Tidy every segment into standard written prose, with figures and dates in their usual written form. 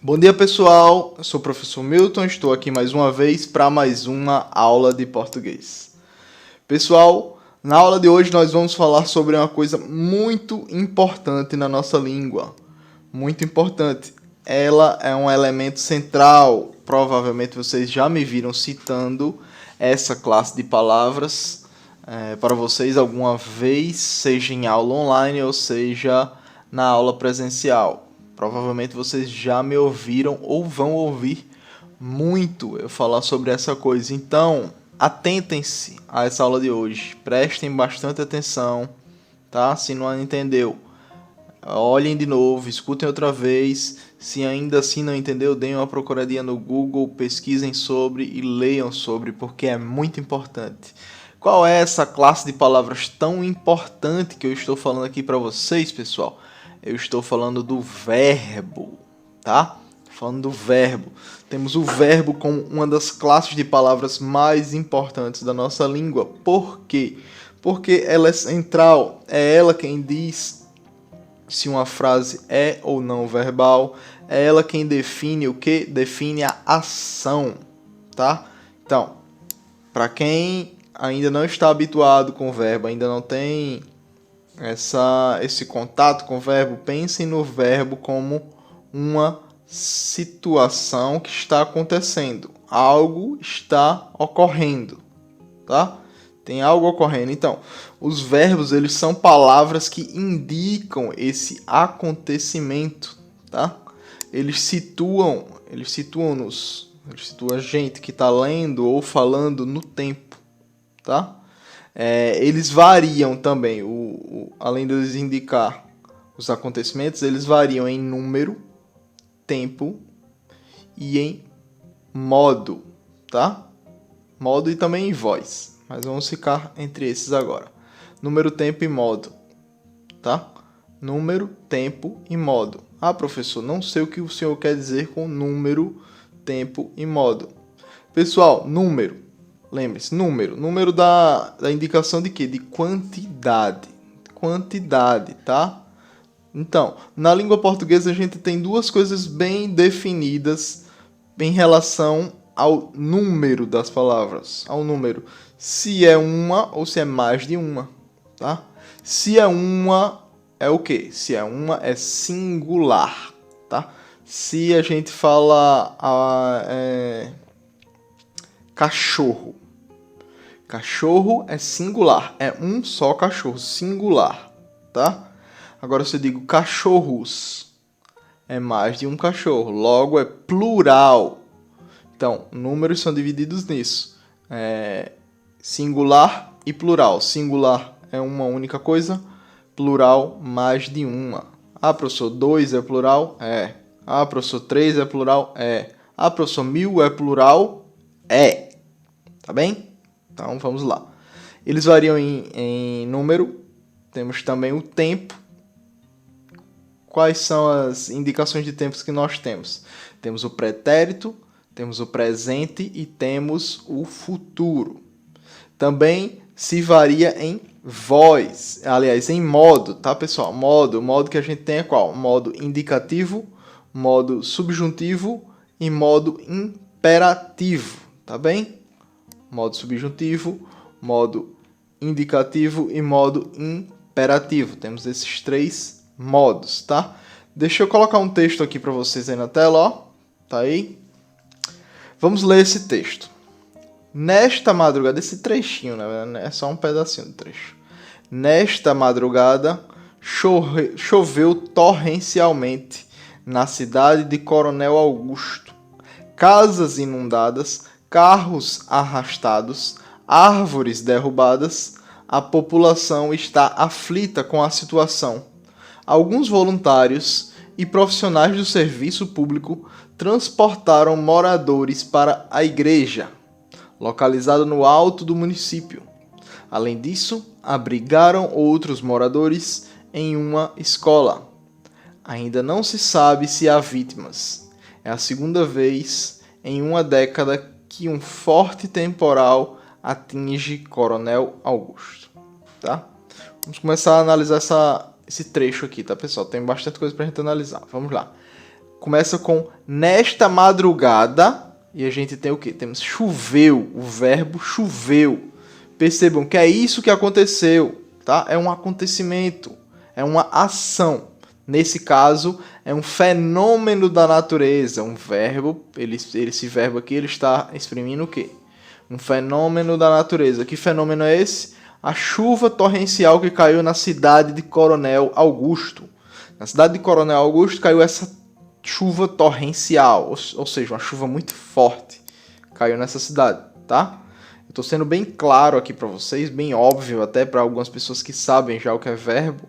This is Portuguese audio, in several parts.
Bom dia, pessoal. Eu sou o professor Milton, estou aqui mais uma vez para mais uma aula de português. Pessoal, na aula de hoje nós vamos falar sobre uma coisa muito importante na nossa língua. Muito importante. Ela é um elemento central. Provavelmente vocês já me viram citando essa classe de palavras para vocês alguma vez, seja em aula online ou seja na aula presencial. Provavelmente vocês já me ouviram ou vão ouvir muito eu falar sobre essa coisa. Então, atentem-se a essa aula de hoje. Prestem bastante atenção, tá? Se não entendeu, olhem de novo, escutem outra vez. Se ainda assim não entendeu, deem uma procuradinha no Google, pesquisem sobre e leiam sobre, porque é muito importante. Qual é essa classe de palavras tão importante que eu estou falando aqui para vocês, pessoal? Eu estou falando do verbo, tá? Falando do verbo. Temos o verbo como uma das classes de palavras mais importantes da nossa língua. Por quê? Porque ela é central. É ela quem diz se uma frase é ou não verbal. É ela quem define o que? Define a ação, tá? Então, para quem ainda não está habituado com o verbo, ainda não tem esse contato com o verbo, pensem no verbo como uma situação que está acontecendo. Algo está ocorrendo, tá? Tem algo ocorrendo. Então, os verbos, eles são palavras que indicam esse acontecimento, tá? Eles situam a gente que está lendo ou falando no tempo, tá? Eles variam também, além de eles indicar os acontecimentos, eles variam em número, tempo e em modo, tá? Modo e também em voz, mas vamos ficar entre esses agora. Número, tempo e modo, tá? Número, tempo e modo. Ah, professor, não sei o que o senhor quer dizer com número, tempo e modo. Pessoal, número. Lembre-se, número da indicação de quê? De quantidade. Quantidade, tá? Então, na língua portuguesa a gente tem duas coisas bem definidas em relação ao número das palavras. Ao número. Se é uma ou se é mais de uma, tá? Se é uma, é o quê? Se é uma, é singular, tá? Se a gente fala cachorro. Cachorro é singular, é um só cachorro, singular, tá? Agora se eu digo cachorros, é mais de um cachorro, logo é plural. Então, números são divididos nisso, singular e plural. Singular é uma única coisa, plural mais de uma. Ah, professor, 2 é plural? É. Ah, professor, 3 é plural? É. Ah, professor, 1000 é plural? É. Tá bem? Então, vamos lá. Eles variam em número. Temos também o tempo. Quais são as indicações de tempos que nós temos? Temos o pretérito, temos o presente e temos o futuro. Também se varia em voz, aliás, em modo, tá, pessoal? O modo que a gente tem é qual? Modo indicativo, modo subjuntivo e modo imperativo, tá bem? Modo subjuntivo, modo indicativo e modo imperativo. Temos esses três modos, tá? Deixa eu colocar um texto aqui para vocês aí na tela, ó. Tá aí? Vamos ler esse texto. Nesta madrugada, esse trechinho, né? É só um pedacinho do trecho. Nesta madrugada, choveu torrencialmente na cidade de Coronel Augusto. Casas inundadas, carros arrastados, árvores derrubadas. A população está aflita com a situação. Alguns voluntários e profissionais do serviço público transportaram moradores para a igreja, localizada no alto do município. Além disso, abrigaram outros moradores em uma escola. Ainda não se sabe se há vítimas. É a segunda vez em uma década que um forte temporal atinge Coronel Augusto. Tá? Vamos começar a analisar esse trecho aqui, tá, pessoal? Tem bastante coisa pra gente analisar. Vamos lá. começa com nesta madrugada, e a gente tem o quê? Temos choveu, o verbo choveu. Percebam que é isso que aconteceu, tá? É um acontecimento, é uma ação. Nesse caso, é um fenômeno da natureza, um verbo, esse verbo aqui ele está exprimindo o quê? Um fenômeno da natureza. Que fenômeno é esse? A chuva torrencial que caiu na cidade de Coronel Augusto. Na cidade de Coronel Augusto caiu essa chuva torrencial, ou seja, uma chuva muito forte caiu nessa cidade, tá? Eu estou sendo bem claro aqui para vocês, bem óbvio até para algumas pessoas que sabem já o que é verbo,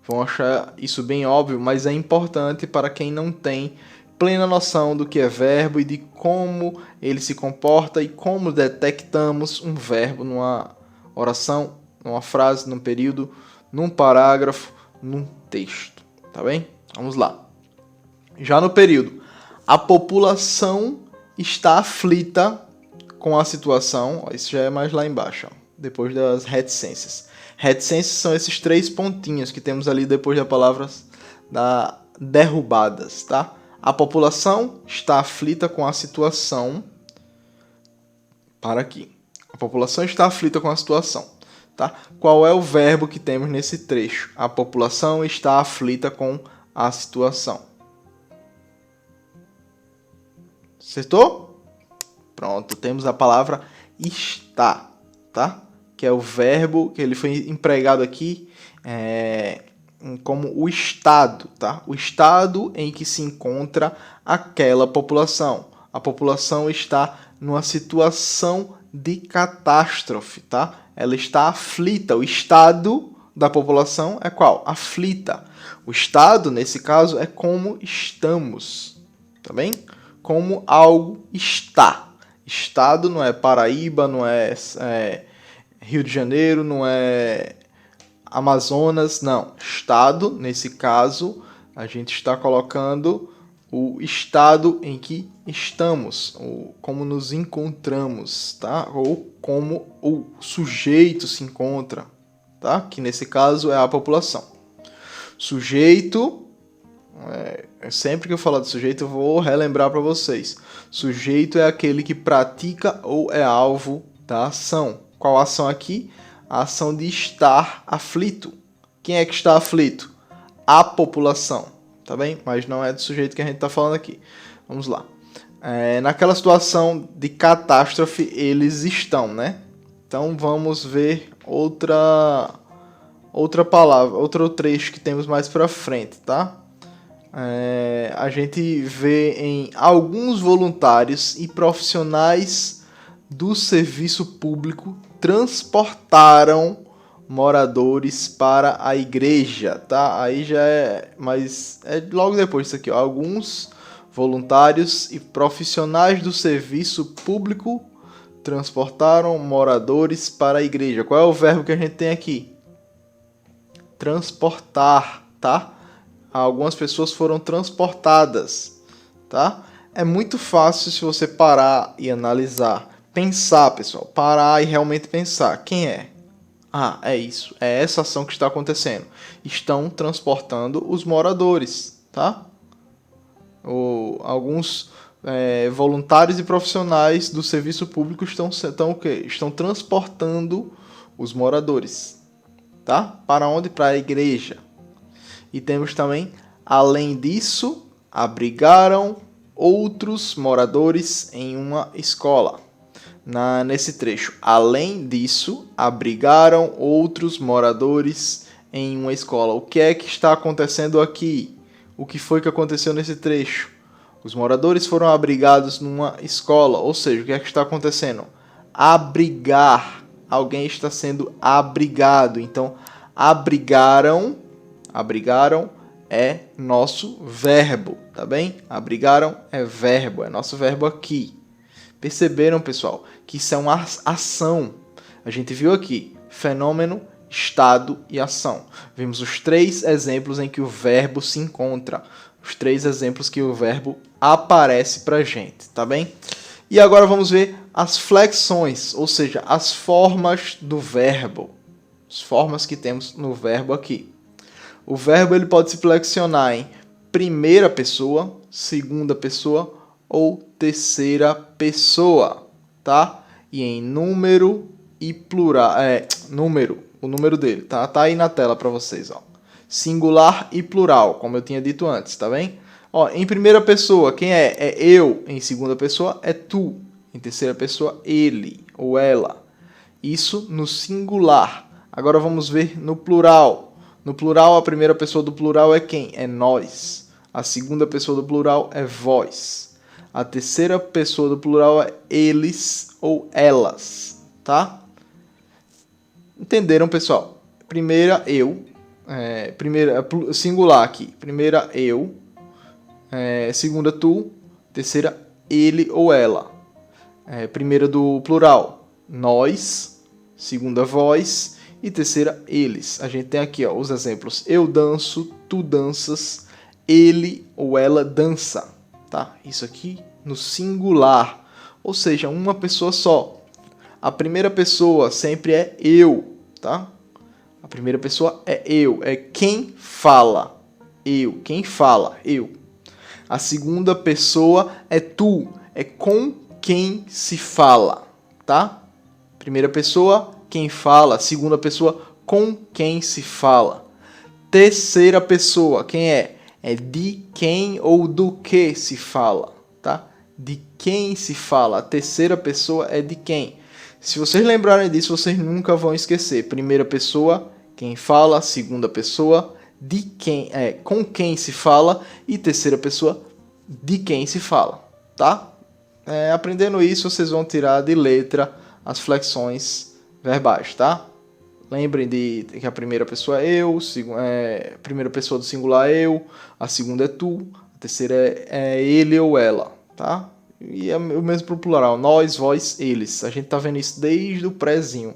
vão achar isso bem óbvio, mas é importante para quem não tem plena noção do que é verbo e de como ele se comporta e como detectamos um verbo numa oração, numa frase, num período, num parágrafo, num texto, tá bem? Vamos lá. Já no período, a população está aflita com a situação, ó, isso já é mais lá embaixo, ó, depois das reticências. Reticências são esses 3 pontinhos que temos ali depois das palavras derrubadas, tá? A população está aflita com a situação. Para aqui. A população está aflita com a situação, tá? Qual é o verbo que temos nesse trecho? A população está aflita com a situação. Acertou? Pronto, temos a palavra está, tá? Que é o verbo que ele foi empregado aqui como o estado, tá? O estado em que se encontra aquela população. A população está numa situação de catástrofe, tá? Ela está aflita. O estado da população é qual? Aflita. O estado, nesse caso, é como estamos, tá bem? Como algo está. Estado não é Paraíba, não é Rio de Janeiro, não é Amazonas, não. Estado, nesse caso, a gente está colocando o estado em que estamos, ou como nos encontramos, tá? Ou como o sujeito se encontra, tá? Que nesse caso é a população. Sujeito, sempre que eu falar de sujeito, eu vou relembrar para vocês. Sujeito é aquele que pratica ou é alvo da ação. Qual ação aqui? A ação de estar aflito. Quem é que está aflito? A população, tá bem? Mas não é do sujeito que a gente está falando aqui. Vamos lá. Naquela situação de catástrofe, eles estão, né? Então vamos ver outra palavra, outro trecho que temos mais para frente, tá? A gente vê em alguns voluntários e profissionais do serviço público transportaram moradores para a igreja, tá? Aí já mas é logo depois disso aqui, ó. Alguns voluntários e profissionais do serviço público transportaram moradores para a igreja. Qual é o verbo que a gente tem aqui? Transportar, tá? Algumas pessoas foram transportadas, tá? É muito fácil se você parar e analisar. Pensar, pessoal. Parar e realmente pensar. Quem é? Ah, é isso. É essa ação que está acontecendo. Estão transportando os moradores, tá? Alguns voluntários e profissionais do serviço público estão o quê? Estão transportando os moradores, tá? Para onde? Para a igreja. E temos também, além disso, abrigaram outros moradores em uma escola. Nesse trecho, além disso, abrigaram outros moradores em uma escola. O que é que está acontecendo aqui? O que foi que aconteceu nesse trecho? Os moradores foram abrigados numa escola, ou seja, o que é que está acontecendo? Abrigar. Alguém está sendo abrigado. Então, abrigaram é nosso verbo, tá bem? Abrigaram é verbo, é nosso verbo aqui. Perceberam, pessoal, que isso é uma ação. A gente viu aqui fenômeno, estado e ação. Vimos os 3 exemplos em que o verbo se encontra. Os 3 exemplos que o verbo aparece pra gente, tá bem? E agora vamos ver as flexões, ou seja, as formas do verbo. As formas que temos no verbo aqui. O verbo ele pode se flexionar em primeira pessoa, segunda pessoa ou terceira pessoa, tá? E em número e plural, o número dele, tá? Tá aí na tela para vocês, ó. Singular e plural, como eu tinha dito antes, tá bem? Ó, em primeira pessoa, quem é? É eu. Em segunda pessoa, é tu. Em terceira pessoa, ele ou ela. Isso no singular. Agora vamos ver no plural. No plural, a primeira pessoa do plural é quem? É nós. A segunda pessoa do plural é vós. A terceira pessoa do plural é eles ou elas, tá? Entenderam, pessoal? Primeira, eu. Primeira, singular aqui. Primeira, eu. Segunda, tu. Terceira, ele ou ela. Primeira do plural, nós. Segunda, vós. E terceira, eles. A gente tem aqui ó, os exemplos. Eu danço, tu danças, ele ou ela dança. Tá? Isso aqui no singular. Ou seja, uma pessoa só. A primeira pessoa sempre é eu. Tá? A primeira pessoa é eu. É quem fala. Eu. Quem fala. Eu. A segunda pessoa é tu. É com quem se fala. Tá? Primeira pessoa, quem fala. Segunda pessoa, com quem se fala. Terceira pessoa, quem é? É de quem ou do que se fala, tá? De quem se fala. A terceira pessoa é de quem. Se vocês lembrarem disso, vocês nunca vão esquecer. Primeira pessoa, quem fala. Segunda pessoa, de quem com quem se fala. E terceira pessoa, de quem se fala, tá? Aprendendo isso, vocês vão tirar de letra as flexões verbais, tá? Lembrem de que a primeira pessoa é eu, a primeira pessoa do singular é eu, a segunda é tu, a terceira é ele ou ela, tá? E é o mesmo pro plural, nós, vós, eles. A gente tá vendo isso desde o prézinho.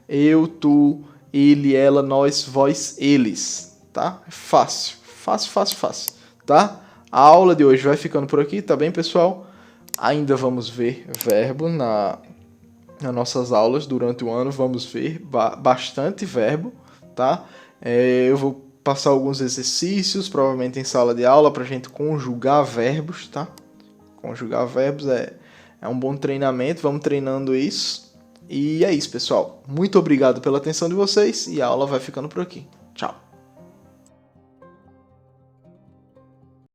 Eu, tu, ele, ela, nós, vós, eles, tá? É fácil, fácil, tá? A aula de hoje vai ficando por aqui, tá bem, pessoal? Ainda vamos ver verbo nas nossas aulas durante o ano, vamos ver bastante verbo, tá? Eu vou passar alguns exercícios, provavelmente em sala de aula, para a gente conjugar verbos, tá? Conjugar verbos é um bom treinamento, vamos treinando isso. E é isso, pessoal. Muito obrigado pela atenção de vocês e a aula vai ficando por aqui. Tchau!